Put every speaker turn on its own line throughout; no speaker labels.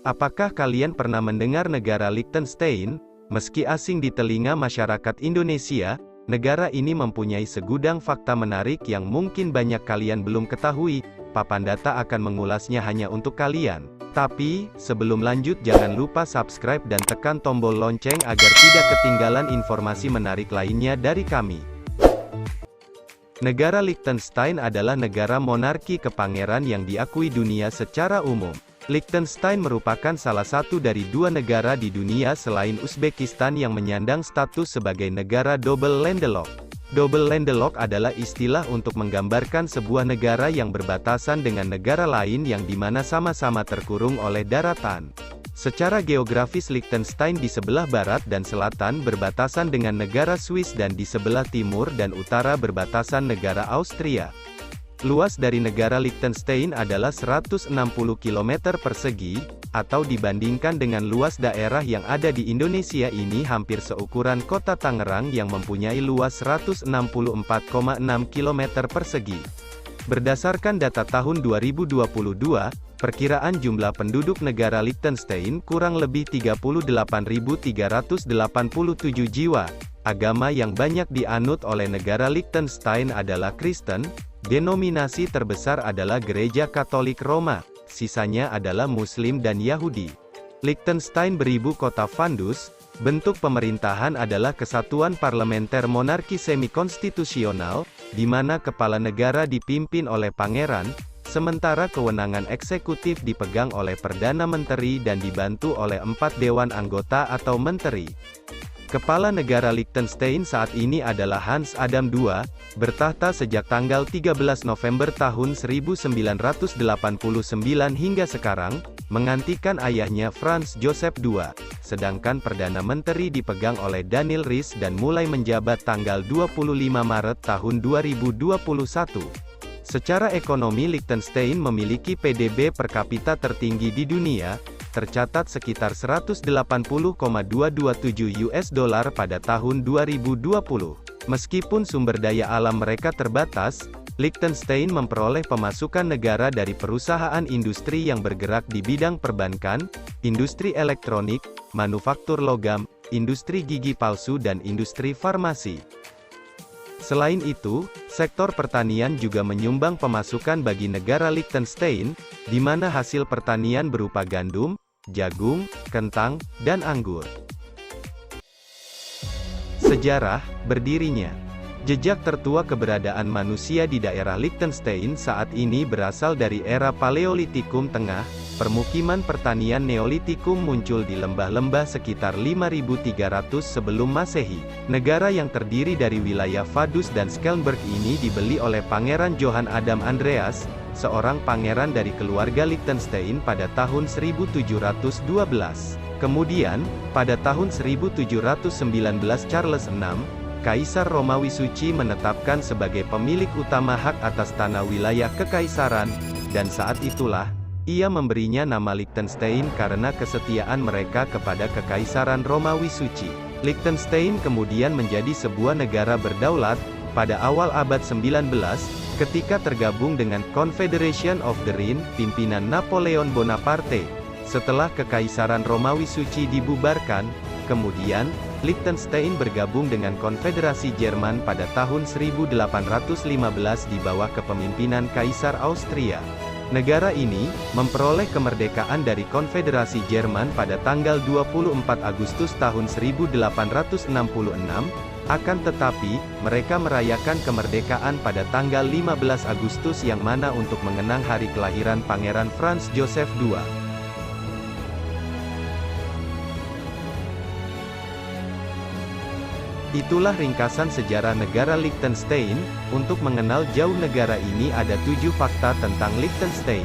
Apakah kalian pernah mendengar negara Liechtenstein? Meski asing di telinga masyarakat Indonesia, negara ini mempunyai segudang fakta menarik yang mungkin banyak kalian belum ketahui. Papan Data akan mengulasnya hanya untuk kalian. Tapi, sebelum lanjut jangan lupa subscribe dan tekan tombol lonceng agar tidak ketinggalan informasi menarik lainnya dari kami. Negara Liechtenstein adalah negara monarki kepangeran yang diakui dunia secara umum. Liechtenstein merupakan salah satu dari dua negara di dunia selain Uzbekistan yang menyandang status sebagai negara double landlocked. Double landlocked adalah istilah untuk menggambarkan sebuah negara yang berbatasan dengan negara lain yang dimana sama-sama terkurung oleh daratan. Secara geografis Liechtenstein di sebelah barat dan selatan berbatasan dengan negara Swiss dan di sebelah timur dan utara berbatasan negara Austria. Luas dari negara Liechtenstein adalah 160 km persegi, atau dibandingkan dengan luas daerah yang ada di Indonesia ini hampir seukuran kota Tangerang yang mempunyai luas 164,6 km persegi. Berdasarkan data tahun 2022, perkiraan jumlah penduduk negara Liechtenstein kurang lebih 38.387 jiwa. Agama yang banyak dianut oleh negara Liechtenstein adalah Kristen. Denominasi terbesar adalah Gereja Katolik Roma, sisanya adalah Muslim dan Yahudi. Liechtenstein beribu kota Vaduz. Bentuk pemerintahan adalah kesatuan parlementer monarki semi-konstitusional, di mana kepala negara dipimpin oleh pangeran, sementara kewenangan eksekutif dipegang oleh Perdana Menteri dan dibantu oleh 4 dewan anggota atau menteri. Kepala negara Liechtenstein saat ini adalah Hans Adam II, bertahta sejak tanggal 13 November tahun 1989 hingga sekarang, menggantikan ayahnya Franz Joseph II, sedangkan Perdana Menteri dipegang oleh Daniel Rhys dan mulai menjabat tanggal 25 Maret tahun 2021. Secara ekonomi Liechtenstein memiliki PDB per kapita tertinggi di dunia, tercatat sekitar 180,227 US dollar pada tahun 2020. Meskipun sumber daya alam mereka terbatas, Liechtenstein memperoleh pemasukan negara dari perusahaan industri yang bergerak di bidang perbankan, industri elektronik, manufaktur logam, industri gigi palsu dan industri farmasi. Selain itu, sektor pertanian juga menyumbang pemasukan bagi negara Liechtenstein, di mana hasil pertanian berupa gandum, jagung, kentang, dan anggur. Sejarah berdirinya. Jejak tertua keberadaan manusia di daerah Liechtenstein saat ini berasal dari era Paleolitikum Tengah. Permukiman pertanian Neolitikum muncul di lembah-lembah sekitar 5300 sebelum Masehi. Negara yang terdiri dari wilayah Vaduz dan Schellenberg ini dibeli oleh Pangeran Johann Adam Andreas, seorang pangeran dari keluarga Liechtenstein pada tahun 1712. Kemudian, pada tahun 1719 Charles VI, Kaisar Romawi Suci menetapkan sebagai pemilik utama hak atas tanah wilayah kekaisaran, dan saat itulah, ia memberinya nama Liechtenstein karena kesetiaan mereka kepada Kekaisaran Romawi Suci. Liechtenstein kemudian menjadi sebuah negara berdaulat, pada awal abad 19, ketika tergabung dengan Confederation of the Rhine, pimpinan Napoleon Bonaparte. Setelah Kekaisaran Romawi Suci dibubarkan, kemudian, Liechtenstein bergabung dengan Konfederasi Jerman pada tahun 1815 di bawah kepemimpinan Kaisar Austria. Negara ini memperoleh kemerdekaan dari Konfederasi Jerman pada tanggal 24 Agustus tahun 1866, akan tetapi, mereka merayakan kemerdekaan pada tanggal 15 Agustus yang mana untuk mengenang hari kelahiran Pangeran Franz Joseph II. Itulah ringkasan sejarah negara Liechtenstein. Untuk mengenal jauh negara ini ada 7 fakta tentang Liechtenstein.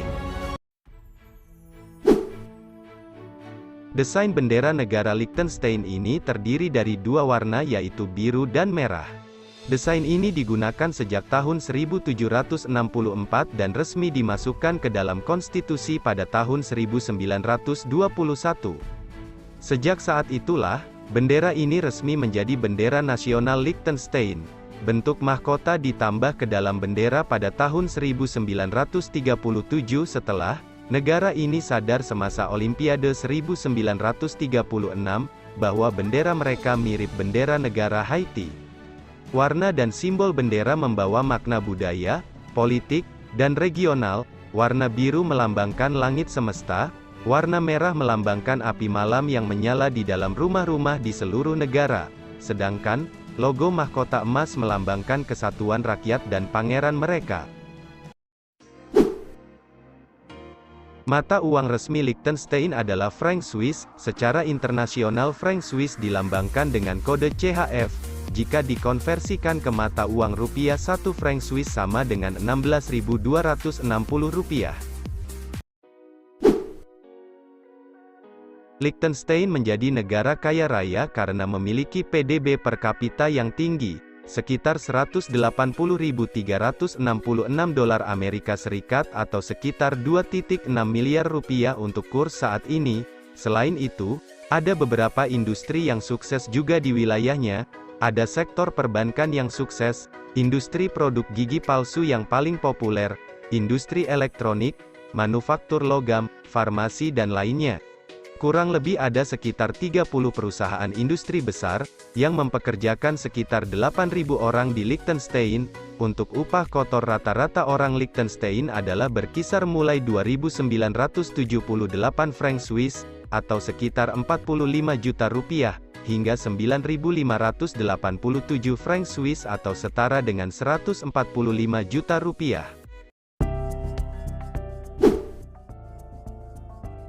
Desain bendera negara Liechtenstein ini terdiri dari 2 warna yaitu biru dan merah. Desain ini digunakan sejak tahun 1764 dan resmi dimasukkan ke dalam konstitusi pada tahun 1921. Sejak saat itulah, bendera ini resmi menjadi bendera nasional Liechtenstein. Bentuk mahkota ditambah ke dalam bendera pada tahun 1937 setelah Negara ini sadar semasa Olimpiade 1936, bahwa bendera mereka mirip bendera negara Haiti. Warna dan simbol bendera membawa makna budaya, politik, dan regional. Warna biru melambangkan langit semesta, warna merah melambangkan api malam yang menyala di dalam rumah-rumah di seluruh negara, sedangkan logo mahkota emas melambangkan kesatuan rakyat dan pangeran mereka. Mata uang resmi Liechtenstein adalah franc Swiss. Secara internasional franc Swiss dilambangkan dengan kode CHF. Jika dikonversikan ke mata uang rupiah, 1 franc Swiss sama dengan 16.260 rupiah. Liechtenstein menjadi negara kaya raya karena memiliki PDB per kapita yang tinggi, sekitar 180.366 dolar Amerika Serikat atau sekitar 2,6 miliar rupiah untuk kurs saat ini. Selain itu, ada beberapa industri yang sukses juga di wilayahnya. Ada sektor perbankan yang sukses, industri produk gigi palsu yang paling populer, industri elektronik, manufaktur logam, farmasi dan lainnya. Kurang lebih ada sekitar 30 perusahaan industri besar, yang mempekerjakan sekitar 8.000 orang di Liechtenstein. Untuk upah kotor rata-rata orang Liechtenstein adalah berkisar mulai 2.978 franc Swiss, atau sekitar 45 juta rupiah, hingga 9.587 franc Swiss atau setara dengan 145 juta rupiah.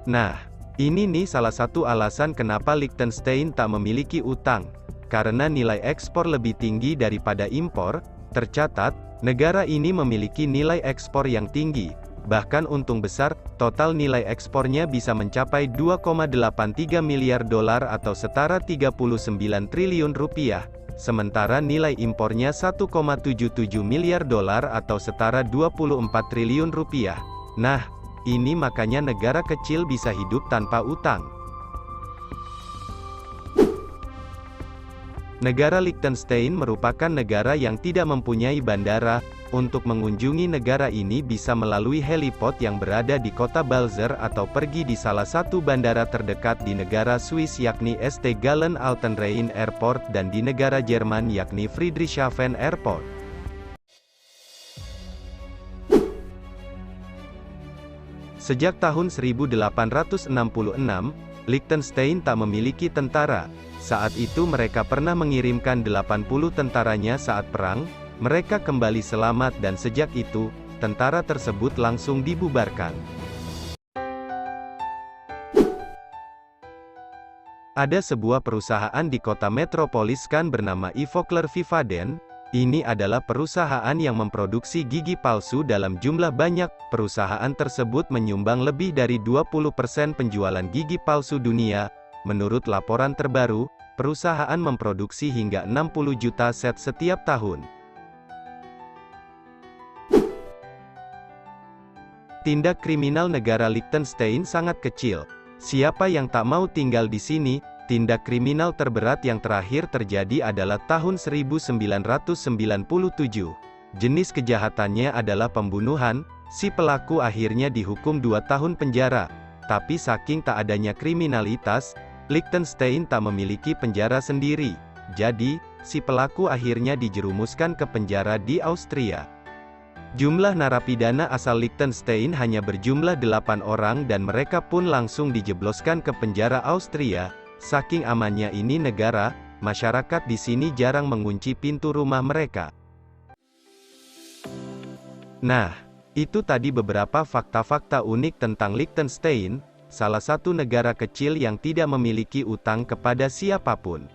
Nah, ini nih salah satu alasan kenapa Liechtenstein tak memiliki utang, karena nilai ekspor lebih tinggi daripada impor. Tercatat, negara ini memiliki nilai ekspor yang tinggi, bahkan untung besar. Total nilai ekspornya bisa mencapai 2,83 miliar dolar atau setara 39 triliun rupiah, sementara nilai impornya 1,77 miliar dolar atau setara 24 triliun rupiah. Nah, ini makanya negara kecil bisa hidup tanpa utang. Negara Liechtenstein merupakan negara yang tidak mempunyai bandara. Untuk mengunjungi negara ini bisa melalui heliport yang berada di kota Balzers atau pergi di salah satu bandara terdekat di negara Swiss yakni St. Gallen Alten Rhein Airport dan di negara Jerman yakni Friedrichshafen Airport. Sejak tahun 1866, Liechtenstein tak memiliki tentara. Saat itu mereka pernah mengirimkan 80 tentaranya saat perang. Mereka kembali selamat dan sejak itu, tentara tersebut langsung dibubarkan. Ada sebuah perusahaan di kota metropolis Cannes bernama Ivoclar Vivadent. Ini adalah perusahaan yang memproduksi gigi palsu dalam jumlah banyak. Perusahaan tersebut menyumbang lebih dari 20% penjualan gigi palsu dunia. Menurut laporan terbaru, perusahaan memproduksi hingga 60 juta set setiap tahun. Tindak kriminal negara Liechtenstein sangat kecil. Siapa yang tak mau tinggal di sini? Tindak kriminal terberat yang terakhir terjadi adalah tahun 1997. Jenis kejahatannya adalah pembunuhan. Si pelaku akhirnya dihukum 2 tahun penjara. Tapi saking tak adanya kriminalitas, Liechtenstein tak memiliki penjara sendiri. Jadi, si pelaku akhirnya dijerumuskan ke penjara di Austria. Jumlah narapidana asal Liechtenstein hanya berjumlah 8 orang dan mereka pun langsung dijebloskan ke penjara Austria. Saking amannya ini negara, masyarakat di sini jarang mengunci pintu rumah mereka. Nah, itu tadi beberapa fakta-fakta unik tentang Liechtenstein, salah satu negara kecil yang tidak memiliki utang kepada siapapun.